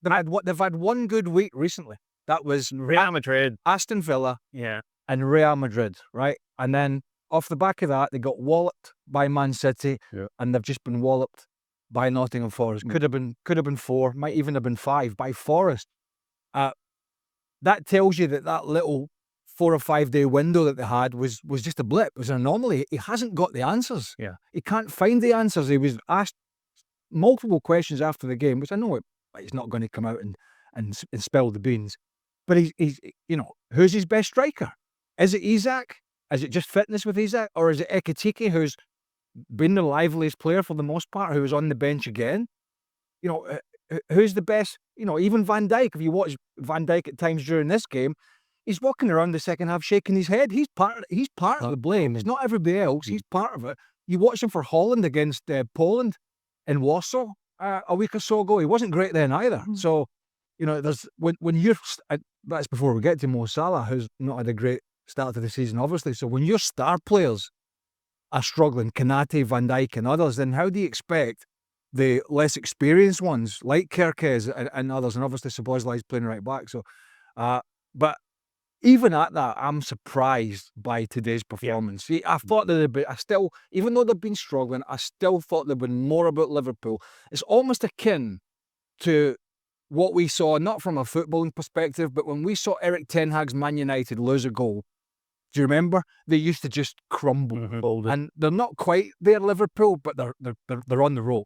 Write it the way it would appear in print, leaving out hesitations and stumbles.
they've had one good week recently. That was Real Madrid, Aston Villa, yeah, and Real Madrid, right? And then off the back of that, they got walloped by Man City, and they've just been walloped by Nottingham Forest. Could have been 4, might even have been 5 by Forest. That tells you that little 4 or 5 day window that they had was just a blip. It was an anomaly. He hasn't got the answers. Yeah. He can't find the answers. He was asked multiple questions after the game, which I know he's not going to come out and spill the beans. But he's who's his best striker? Is it Isak? Is it just fitness with Isak? Or is it Ekitike, who's been the liveliest player for the most part, who was on the bench again? Who's the best? Even Van Dijk, if you watch Van Dijk at times during this game, he's walking around the second half shaking his head. He's part of the blame. It's not everybody else. He's part of it. You watch him for Holland against Poland in Warsaw a week or so ago. He wasn't great then either. So, there's when you're that's before we get to Mo Salah, who's not had a great start to the season, obviously. So when your star players are struggling, Konate, Van Dijk, and others, then how do you expect the less experienced ones like Kerkez and others, and obviously Szoboszlai's playing right back? So, but even at that, I'm surprised by today's performance. See, I thought that even though they've been struggling, I still thought there'd been more about Liverpool. It's almost akin to what we saw, not from a footballing perspective, but when we saw Eric Ten Hag's Man United lose a goal. Do you remember? They used to just crumble, and they're not quite there, Liverpool, but they're on the roll.